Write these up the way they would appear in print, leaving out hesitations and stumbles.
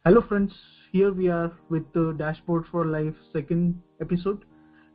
Hello friends, here we are with the Dashboard for Life second episode,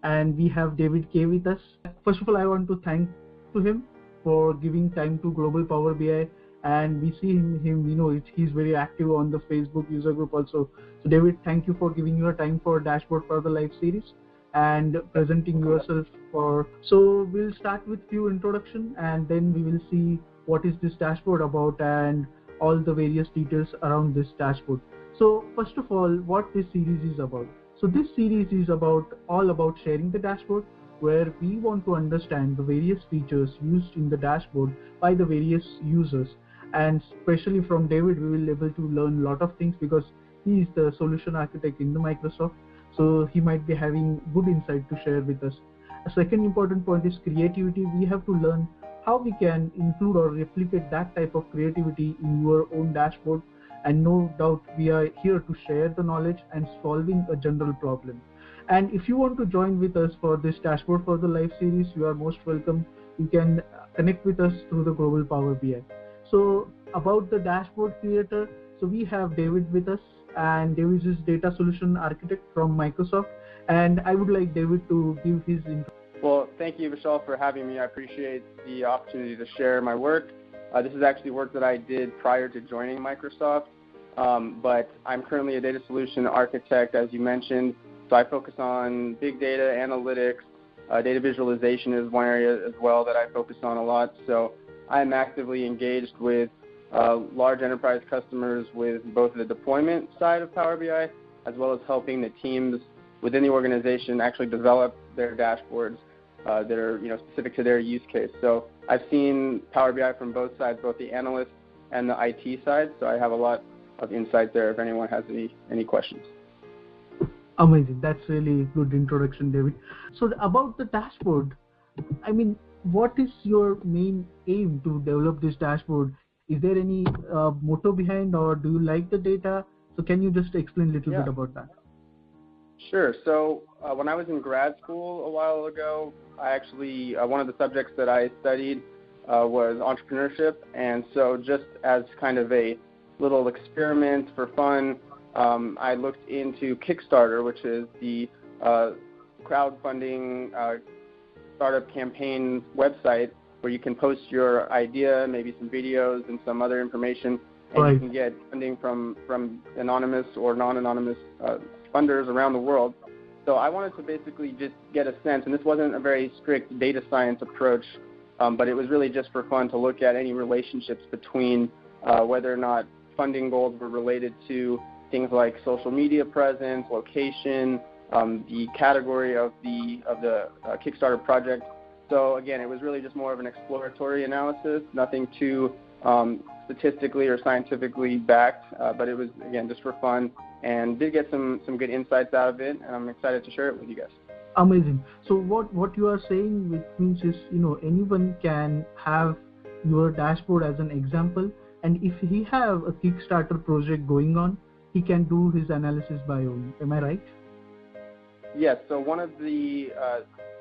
and we have David K with us. First of all, I want to thank to him for giving time to Global Power BI, and we see him, he's very active on the Facebook user group also. So David, thank you for giving your time for Dashboard for the Life series and presenting yourself for. So we'll start with few introduction, and then we will see what is this dashboard about and all the various details around this dashboard. So first of all, what this series is about. So this series is all about sharing the dashboard, where we want to understand the various features used in the dashboard by the various users. And especially from David, we will be able to learn a lot of things because he is the solution architect in the Microsoft. So he might be having good insight to share with us. A second important point is creativity. We have to learn how we can include or replicate that type of creativity in your own dashboard. And no doubt we are here to share the knowledge and solving a general problem. And if you want to join with us for this Dashboard for the Life series, you are most welcome. You can connect with us through the Global Power BI. So about the dashboard creator, so we have David with us, and David is data solution architect from Microsoft. And I would like David to give his intro. Well, thank you, Vishal, for having me. I appreciate the opportunity to share my work. This is actually work that I did prior to joining Microsoft, but I'm currently a data solution architect, as you mentioned. So I focus on big data, analytics, data visualization is one area as well that I focus on a lot. So I'm actively engaged with large enterprise customers with both the deployment side of Power BI as well as helping the teams within the organization actually develop their dashboards that are specific to their use case. So I've seen Power BI from both sides, both the analyst and the IT side. So I have a lot of insight there if anyone has any questions. Amazing. That's really good introduction, David. So about the dashboard, I mean, what is your main aim to develop this dashboard? Is there any motto behind, or do you like the data? So can you just explain a little bit about that? Sure. So when I was in grad school a while ago, I actually, one of the subjects that I studied was entrepreneurship. And so just as kind of a little experiment for fun, I looked into Kickstarter, which is the crowdfunding startup campaign website where you can post your idea, maybe some videos and some other information, and you can get funding from anonymous or non-anonymous funders around the world. So I wanted to basically just get a sense, and this wasn't a very strict data science approach, but it was really just for fun to look at any relationships between whether or not funding goals were related to things like social media presence, location, the category of the Kickstarter project. So again, it was really just more of an exploratory analysis, nothing too statistically or scientifically backed, but it was, again, just for fun, and did get some good insights out of it, and I'm excited to share it with you guys. Amazing. So what you are saying, which means is, anyone can have your dashboard as an example, and if he have a Kickstarter project going on, he can do his analysis by own. Am I right? Yes. So one of the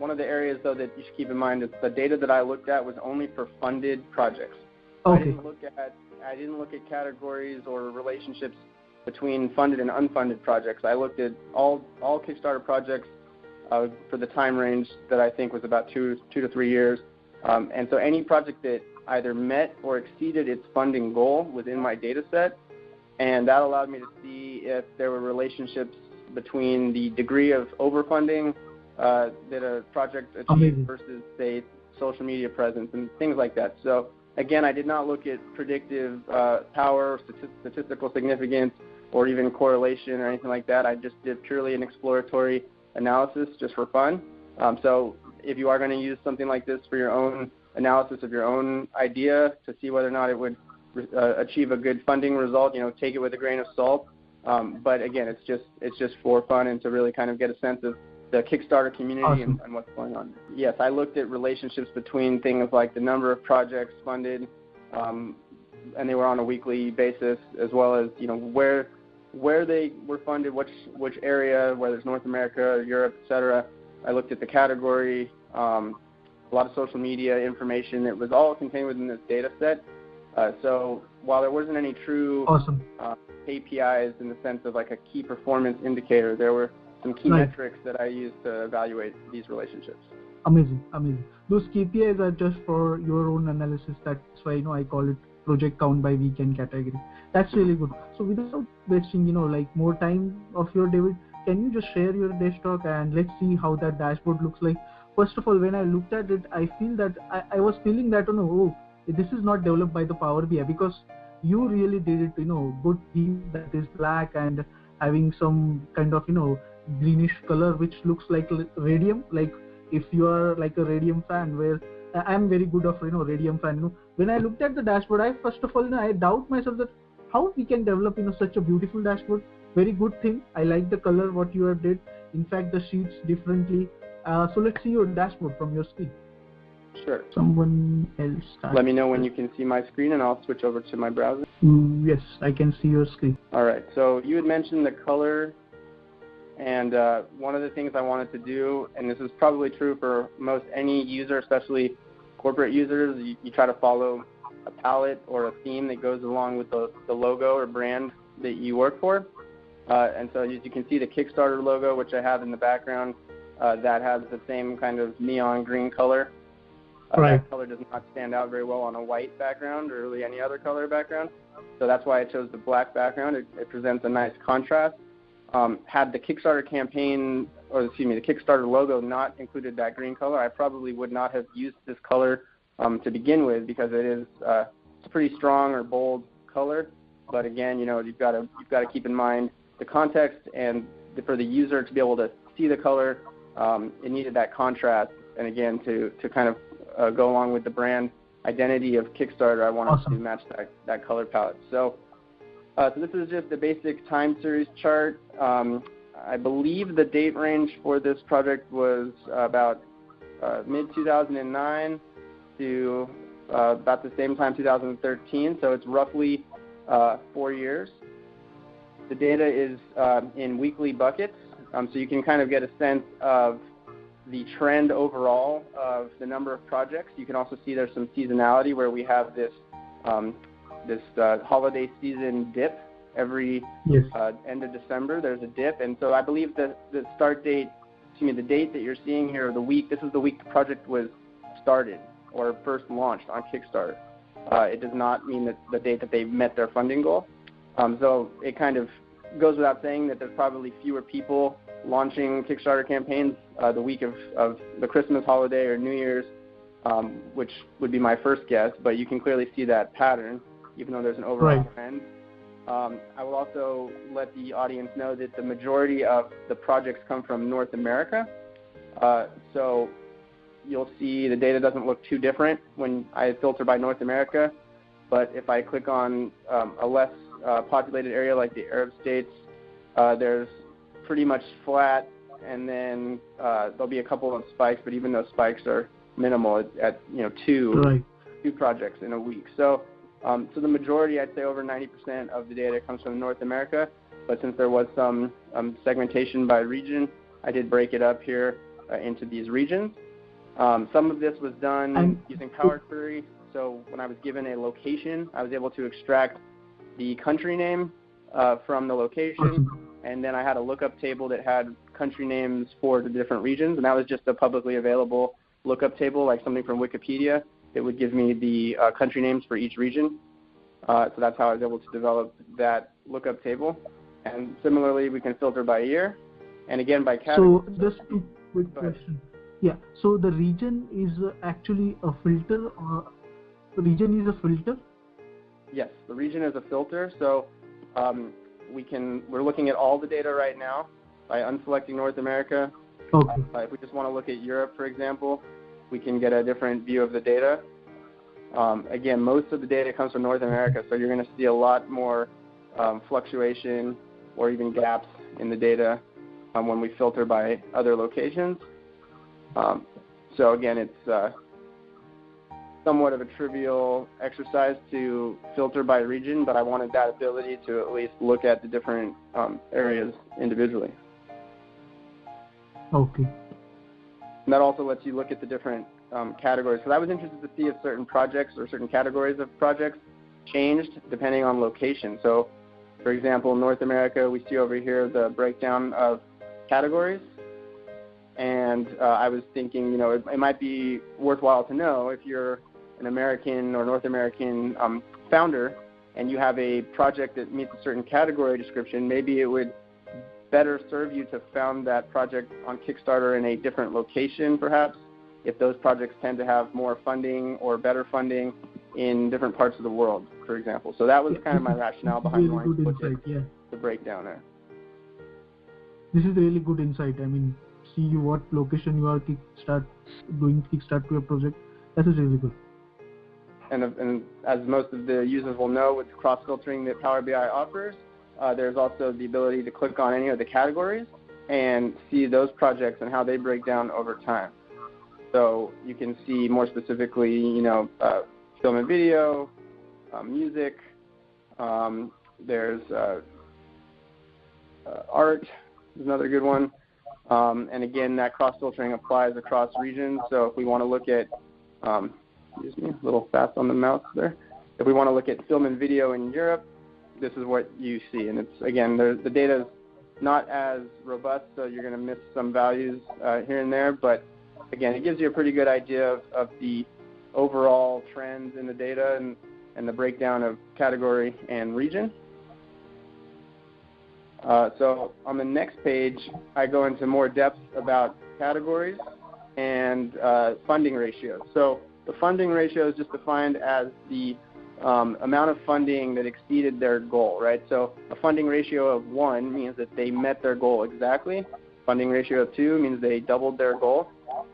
areas, though, that you should keep in mind is the data that I looked at was only for funded projects. Okay. I didn't look at categories or relationships between funded and unfunded projects. I looked at all Kickstarter projects for the time range that I think was about 2 to 3 years. And so any project that either met or exceeded its funding goal within my data set, and that allowed me to see if there were relationships between the degree of overfunding that a project achieved versus, say, social media presence and things like that. So again, I did not look at predictive power, statistical significance, or even correlation or anything like that. I just did purely an exploratory analysis just for fun. So if you are going to use something like this for your own analysis of your own idea to see whether or not it would achieve a good funding result, take it with a grain of salt. But again, it's just for fun and to really kind of get a sense of the Kickstarter community and what's going on. Yes, I looked at relationships between things like the number of projects funded, and they were on a weekly basis, as well as where they were funded, which area, whether it's North America or Europe, etc. I looked at the category, a lot of social media information. It was all contained within this data set. So while there wasn't any true KPIs in the sense of like a key performance indicator. There were some key Right. metrics that I used to evaluate these relationships. Amazing, amazing. Those KPIs are just for your own analysis. That's why I call it project count by weekend category. That's really good. So without wasting like more time of your, David, can you just share your desktop and let's see how that dashboard looks like? First of all, when I looked at it, I feel that I was feeling that this is not developed by the Power BI, because you really did it good theme that is black and having some kind of greenish color which looks like radium. Like if you are like a radium fan, where I'm very good of radium fan. When I looked at the dashboard, I first of all I doubt myself that how we can develop such a beautiful dashboard. Very good thing. I like the color what you have did. In fact, the sheets differently. So let's see your dashboard from your screen. Sure. Someone else start. Let me know when you can see my screen, and I'll switch over to my browser. Yes, I can see your screen. All right. So you had mentioned the color, and one of the things I wanted to do, and this is probably true for most any user, especially corporate users, you try to follow a palette or a theme that goes along with the logo or brand that you work for. And so as you can see, the Kickstarter logo, which I have in the background, that has the same kind of neon green color. Right. That color does not stand out very well on a white background or really any other color background. So that's why I chose the black background. It presents a nice contrast. Had the Kickstarter campaign, or excuse me, the Kickstarter logo not included that green color, I probably would not have used this color to begin with, because it is it's a pretty strong or bold color. But again, you've got to keep in mind the context, and for the user to be able to see the color, it needed that contrast. And again, to kind of go along with the brand identity of Kickstarter, I wanted to match that color palette. So this is just a basic time series chart. I believe the date range for this project was about mid-2009 to about the same time, 2013. So it's roughly 4 years. The data is in weekly buckets, so you can kind of get a sense of the trend overall of the number of projects. You can also see there's some seasonality where we have this holiday season dip every end of December. There's a dip, and so I believe the start date, the date that you're seeing here, the week, this is the week the project was started or first launched on Kickstarter. It does not mean that the date that they met their funding goal. So it kind of goes without saying that there's probably fewer people launching Kickstarter campaigns the week of the Christmas holiday or New Year's, which would be my first guess, but you can clearly see that pattern, even though there's an overall trend. I will also let the audience know that the majority of the projects come from North America. So you'll see the data doesn't look too different when I filter by North America, but if I click on a less populated area like the Arab states, there's pretty much flat, and then there'll be a couple of spikes, but even those spikes are minimal at two projects in a week. So the majority, I'd say over 90% of the data comes from North America, but since there was some segmentation by region, I did break it up here into these regions. Some of this was done using Power Query. So when I was given a location, I was able to extract the country name from the location, and then I had a lookup table that had country names for the different regions, and that was just a publicly available lookup table, like something from Wikipedia. It would give me the country names for each region. So that's how I was able to develop that lookup table. And similarly, we can filter by year, and again by category. So just a quick question. Yeah, so the region is actually a filter, or the region is a filter? Yes, the region is a filter. So we're looking at all the data right now by unselecting North America. Okay. If we just want to look at Europe, for example, we can get a different view of the data. Again, most of the data comes from North America, so you're going to see a lot more fluctuation or even gaps in the data when we filter by other locations. So again, it's somewhat of a trivial exercise to filter by region, but I wanted that ability to at least look at the different areas individually. Okay. And that also lets you look at the different categories. So I was interested to see if certain projects or certain categories of projects changed depending on location. So For example, North America, we see over here the breakdown of categories. And I was thinking, it might be worthwhile to know if you're an American or North American founder and you have a project that meets a certain category description, maybe it would better serve you to found that project on Kickstarter in a different location, perhaps, if those projects tend to have more funding or better funding in different parts of the world, for example. So that was kind of my rationale behind wanting to look at the breakdown there. This is really good insight. I mean, see what location you are doing Kickstart to a project. That is really good. And as most of the users will know, with cross-filtering that Power BI offers, there's also the ability to click on any of the categories and see those projects and how they break down over time. So you can see more specifically, film and video, music, there's art is another good one. And again, that cross-filtering applies across regions. So if we want to look at, excuse me, a little fast on the mouse there. If we want to look at film and video in Europe, this is what you see. And it's, again, the data is not as robust, so you're going to miss some values here and there. But again, it gives you a pretty good idea of the overall trends in the data and the breakdown of category and region. So on the next page, I go into more depth about categories and funding ratios. So the funding ratio is just defined as the amount of funding that exceeded their goal, right? So a funding ratio of 1 means that they met their goal exactly. Funding ratio of 2 means they doubled their goal.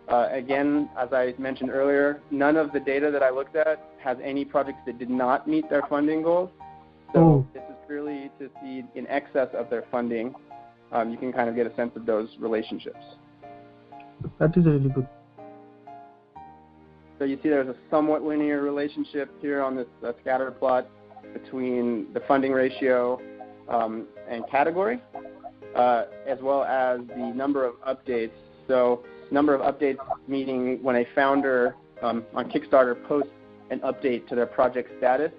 Again, as I mentioned earlier, none of the data that I looked at has any projects that did not meet their funding goals. So this is purely to see in excess of their funding. You can kind of get a sense of those relationships. That is really good. So you see there's a somewhat linear relationship here on this scatter plot between the funding ratio and category, as well as the number of updates. So number of updates meaning when a founder on Kickstarter posts an update to their project status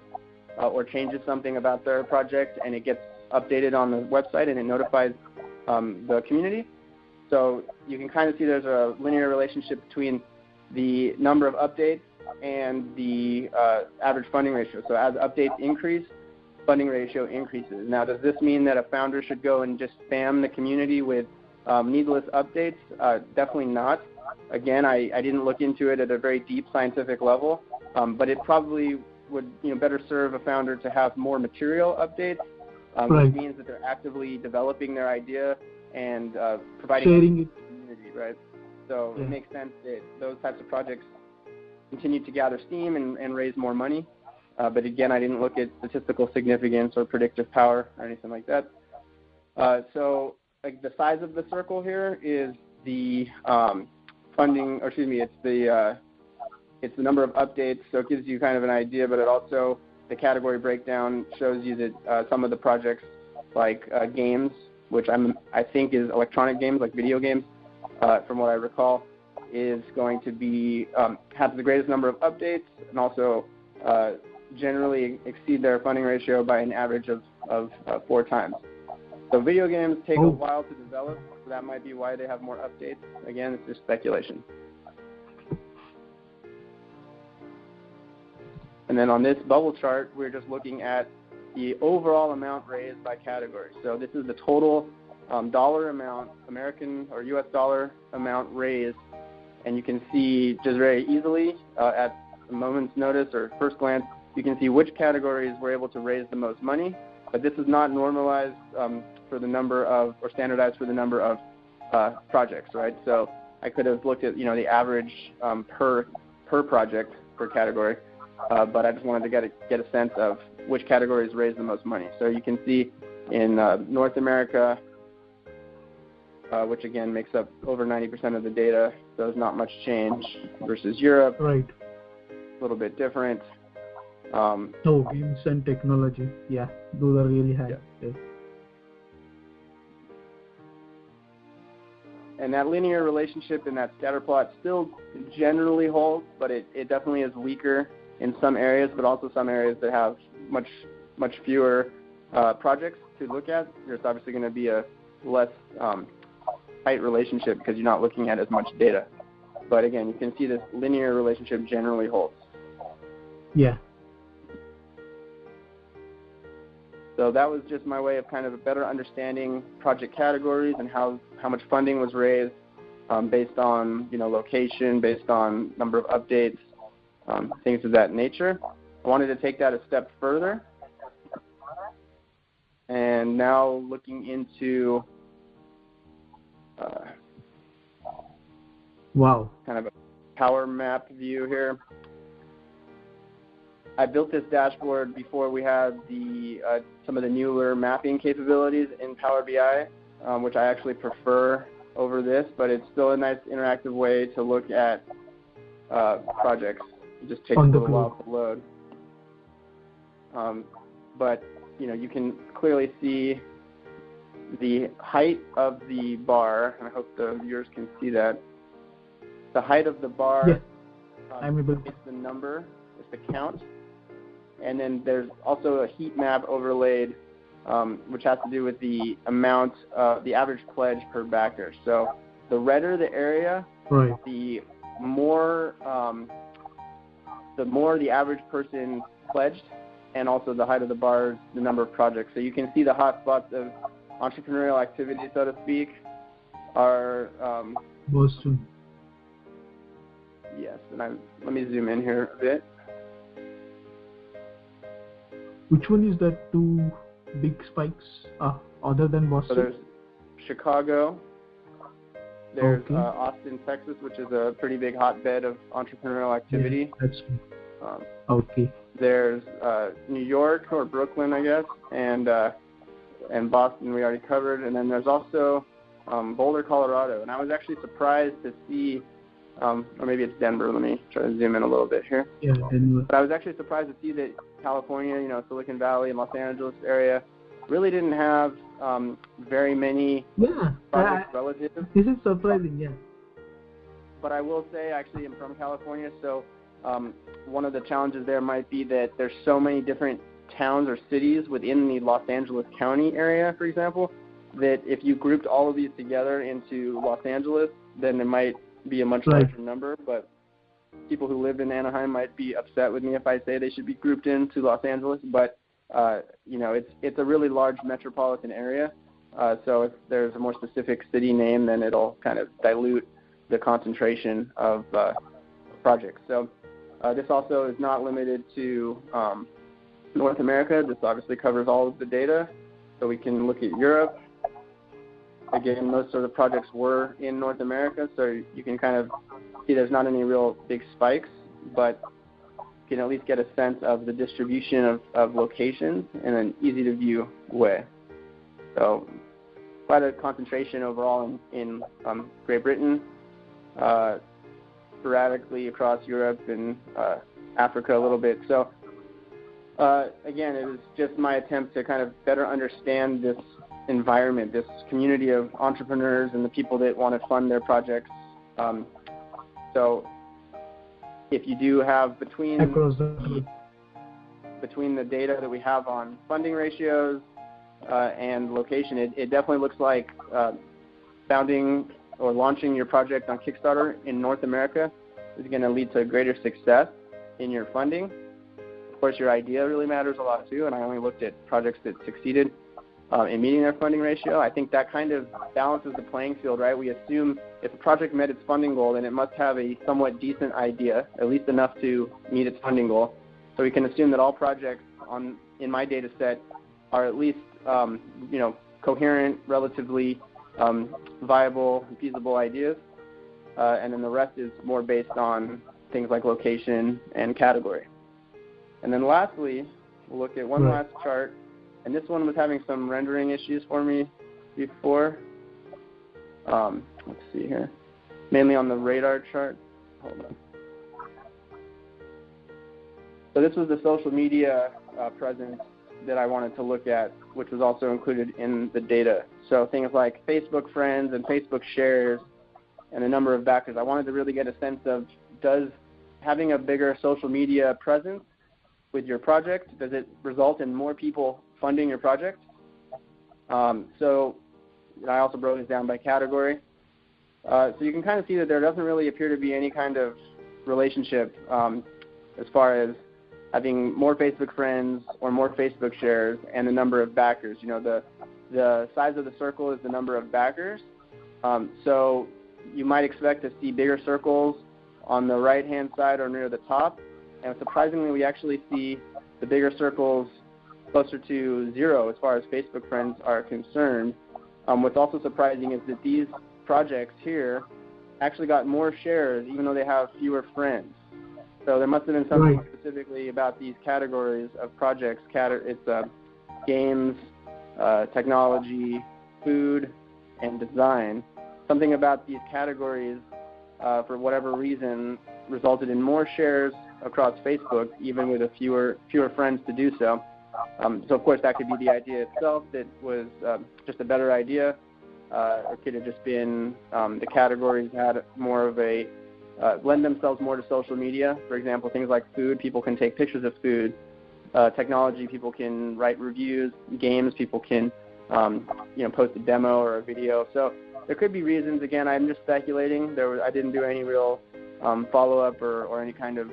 or changes something about their project, and it gets updated on the website and it notifies the community. So you can kind of see there's a linear relationship between the number of updates and the average funding ratio. So as updates increase, funding ratio increases. Now, does this mean that a founder should go and just spam the community with needless updates? Definitely not. Again, I didn't look into it at a very deep scientific level, but it probably would better serve a founder to have more material updates, which means that they're actively developing their idea and providing sharing it to the community, right? So it makes sense that those types of projects continue to gather steam and raise more money. But again, I didn't look at statistical significance or predictive power or anything like that. So like the size of the circle here is the funding, or excuse me, it's the number of updates. So it gives you kind of an idea, but it also, the category breakdown shows you that some of the projects like games, which I think is electronic games, like video games, from what I recall, is going to be have the greatest number of updates and also generally exceed their funding ratio by an average of 4 times. So video games take a while to develop, so that might be why they have more updates. Again, it's just speculation. And then on this bubble chart, we're just looking at the overall amount raised by category. So this is the total dollar amount, American or U.S. dollar amount raised, and you can see just very easily at a moment's notice or first glance, you can see which categories were able to raise the most money, but this is not normalized for the number of, or standardized for the number of projects, right? So I could have looked at, the average per project, per category, but I just wanted to get a sense of which categories raised the most money. So you can see in North America, which again makes up over 90% of the data, so there's not much change, versus Europe, right? A little bit different. Games and technology, those are really high. Yeah. And that linear relationship in that scatter plot still generally holds, but it definitely is weaker in some areas, but also some areas that have much fewer projects to look at, there's obviously going to be a less tight relationship because you're not looking at as much data. But again, you can see this linear relationship generally holds. Yeah. So that was just my way of kind of better understanding project categories and how much funding was raised based on location, based on number of updates, things of that nature. I wanted to take that a step further, and now looking into wow, kind of a power map view here. I built this dashboard before we had some of the newer mapping capabilities in Power BI, which I actually prefer over this, but it's still a nice interactive way to look at projects. It just takes a little while to load. But you can clearly see the height of the bar, and I hope the viewers can see that. The height of the bar yes. I'm able to. It's the number, it's the count. And then there's also a heat map overlaid, which has to do with the amount, the average pledge per backer. So the redder the area, right, the more the average person pledged, and also the height of the bars, the number of projects. So you can see the hot spots of entrepreneurial activity, so to speak, are Boston. Yes, and let me zoom in here a bit. Which one is that two big spikes other than Boston? So there's Chicago, there's Austin, Texas, which is a pretty big hotbed of entrepreneurial activity. Yeah, that's okay. There's New York, or Brooklyn, I guess, and Boston we already covered. And then there's also Boulder, Colorado. And I was actually surprised to see, or maybe it's Denver. Let me try to zoom in a little bit here. Yeah, Denver. But I was actually surprised to see that California, Silicon Valley and Los Angeles area really didn't have very many projects relative. This is surprising, yeah. But I will say, actually, I'm from California, so one of the challenges there might be that there's so many different towns or cities within the Los Angeles County area, for example, that if you grouped all of these together into Los Angeles, then it might be a much larger number. But people who live in Anaheim might be upset with me if I say they should be grouped into Los Angeles. But it's a really large metropolitan area. So if there's a more specific city name, then it'll kind of dilute the concentration of projects. So this also is not limited to North America. This obviously covers all of the data. So we can look at Europe. Again, most of the projects were in North America, so you can kind of see there's not any real big spikes, but you can at least get a sense of the distribution of locations in an easy-to-view way. So quite a concentration overall in Great Britain, sporadically across Europe and Africa a little bit. So again, it was just my attempt to kind of better understand this environment, this community of entrepreneurs and the people that want to fund their projects. So if you do have between the data that we have on funding ratios and location, it definitely looks like founding or launching your project on Kickstarter in North America is going to lead to greater success in your funding. Of course, your idea really matters a lot too, and I only looked at projects that succeeded in meeting their funding ratio. I think that kind of balances the playing field, right? We assume if a project met its funding goal, then it must have a somewhat decent idea, at least enough to meet its funding goal. So we can assume that all projects in my data set are at least coherent, relatively viable and feasible ideas, and then the rest is more based on things like location and category. And then lastly, we'll look at one last chart, and this one was having some rendering issues for me before. Let's see here, mainly on the radar chart. Hold on. So this was the social media presence that I wanted to look at, which was also included in the data. So things like Facebook friends and Facebook shares and the number of backers. I wanted to really get a sense of, does having a bigger social media presence with your project, does it result in more people funding your project. So I also broke this down by category. So you can kind of see that there doesn't really appear to be any kind of relationship as far as having more Facebook friends or more Facebook shares and the number of backers. You know, the size of the circle is the number of backers. So you might expect to see bigger circles on the right-hand side or near the top. And surprisingly, we actually see the bigger circles closer to 0 as far as Facebook friends are concerned. What's also surprising is that these projects here actually got more shares even though they have fewer friends. So there must have been something specifically about these categories of projects. It's games, technology, food, and design. Something about these categories, for whatever reason, resulted in more shares across Facebook, even with fewer friends to do so. So of course that could be the idea itself that was just a better idea, or could have just been the categories had more of a lend themselves more to social media. For example, things like food, people can take pictures of food. Technology, people can write reviews. Games, people can post a demo or a video. So there could be reasons. Again, I'm just speculating. I didn't do any real follow-up or any kind of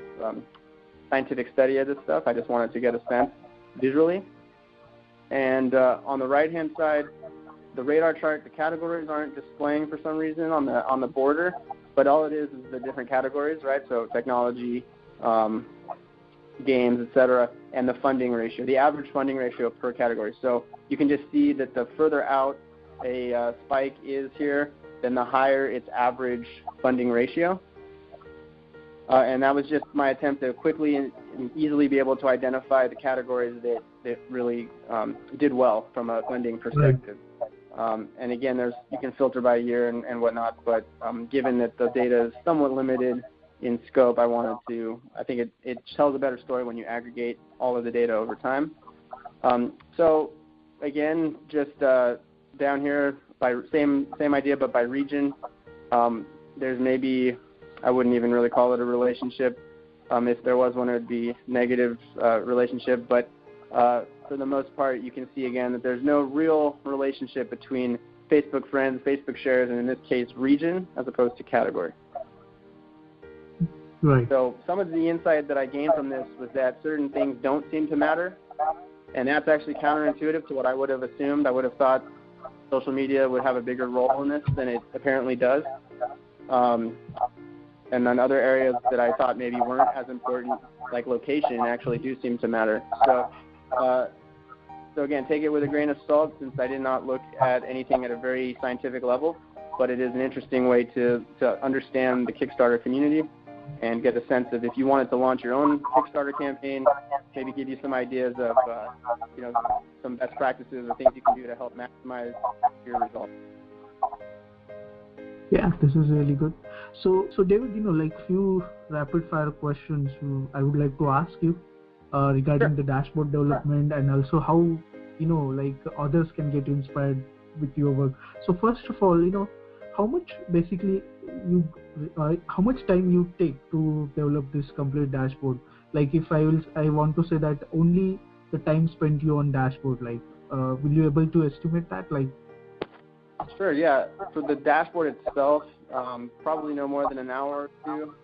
scientific study of this stuff. I just wanted to get a sense visually. And on the right-hand side, the radar chart, the categories aren't displaying for some reason on the border, but all it is the different categories, right? So technology, games, etc., and the funding ratio, the average funding ratio per category. So you can just see that the further out a spike is here, then the higher its average funding ratio. And that was just my attempt to quickly and easily be able to identify the categories that really did well from a funding perspective. And again, you can filter by year and whatnot, but given that the data is somewhat limited in scope, I think it tells a better story when you aggregate all of the data over time. So again, just down here, by same idea, but by region, there's maybe, I wouldn't even really call it a relationship. If there was one, it would be negative relationship, but for the most part, you can see again that there's no real relationship between Facebook friends, Facebook shares, and in this case, region, as opposed to category. Right. So some of the insight that I gained from this was that certain things don't seem to matter, and that's actually counterintuitive to what I would have assumed. I would have thought social media would have a bigger role in this than it apparently does. And then other areas that I thought maybe weren't as important, like location, actually do seem to matter. So again, take it with a grain of salt, since I did not look at anything at a very scientific level, but it is an interesting way to understand the Kickstarter community and get a sense of, if you wanted to launch your own Kickstarter campaign, maybe give you some ideas of some best practices or things you can do to help maximize your results. Yeah, this is really good. So David, few rapid fire questions I would like to ask you regarding the dashboard development and also how others can get inspired with your work. So first of all, how much time you take to develop this complete dashboard? Like if I want to say that only the time spent you on dashboard, will you able to estimate that? Sure, yeah. For the dashboard itself, probably no more than an hour or two.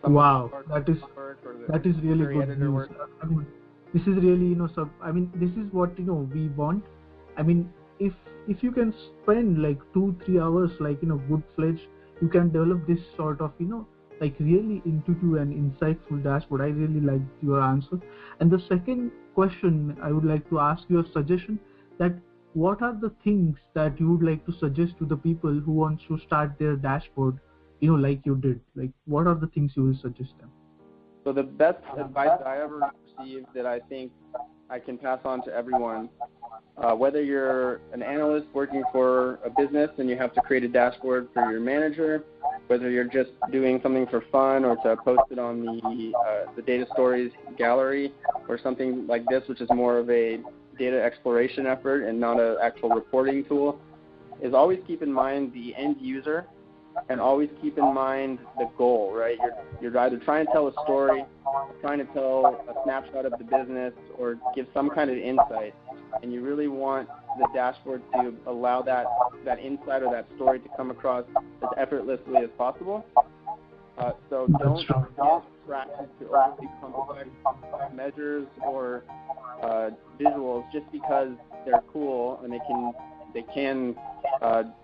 Wow, that is really good news. I mean, this is really this is what we want. I mean, if you can spend 2-3 hours good fledged, you can develop this sort of really intuitive and insightful dashboard. I really liked your answer. And the second question, I would like to ask your suggestion that what are the things that you would like to suggest to the people who want to start their dashboard, like you did? What are the things you will suggest them? So the best advice that I ever received that I think I can pass on to everyone, whether you're an analyst working for a business and you have to create a dashboard for your manager, whether you're just doing something for fun or to post it on the data stories gallery or something like this, which is more of a data exploration effort and not an actual reporting tool, is always keep in mind the end user and always keep in mind the goal, right? You're either trying to tell a story, trying to tell a snapshot of the business, or give some kind of insight, and you really want the dashboard to allow that insight or that story to come across as effortlessly as possible. So don't track into overly complex measures or visuals just because they're cool and they can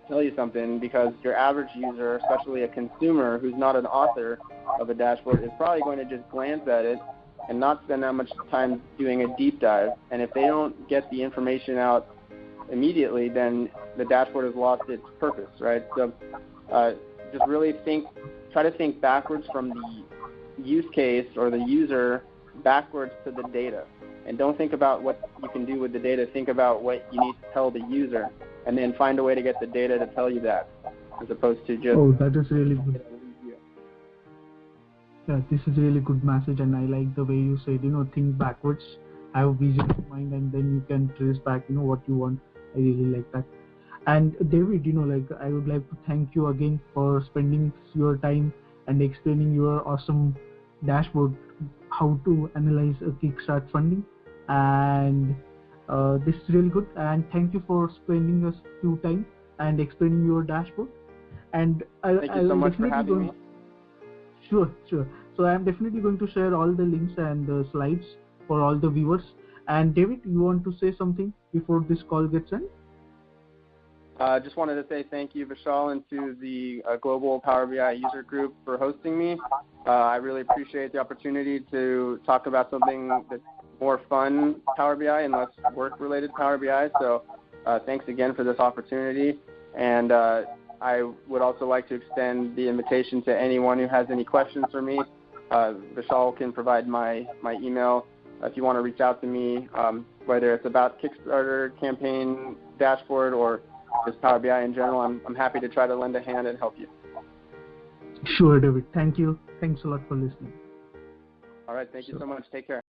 tell you something, because your average user, especially a consumer who's not an author of a dashboard, is probably going to just glance at it and not spend that much time doing a deep dive. And if they don't get the information out immediately, then the dashboard has lost its purpose, right? So just really try to think backwards from the use case or the user backwards to the data. And don't think about what you can do with the data. Think about what you need to tell the user, and then find a way to get the data to tell you that, as opposed to just... Oh, that is really good. Yeah, this is really good message, and I like the way you said, think backwards, have vision in mind, and then you can trace back, what you want. I really like that. And David, I would like to thank you again for spending your time and explaining your awesome dashboard, how to analyze a Kickstarter funding. And this is really good. And thank you for spending us few time and explaining your dashboard. And thank you so much for having me. Sure. So I'm definitely going to share all the links and slides for all the viewers. And David, you want to say something before this call gets end? Just wanted to say thank you, Vishal, and to the Global Power BI User Group for hosting me. I really appreciate the opportunity to talk about something that's more fun Power BI and less work-related Power BI. So thanks again for this opportunity. And I would also like to extend the invitation to anyone who has any questions for me. Vishal can provide my email if you want to reach out to me, whether it's about Kickstarter campaign dashboard or just Power BI in general. I'm happy to try to lend a hand and help you. Sure, David. Thank you. Thanks a lot for listening. All right. Thank you so much. Take care.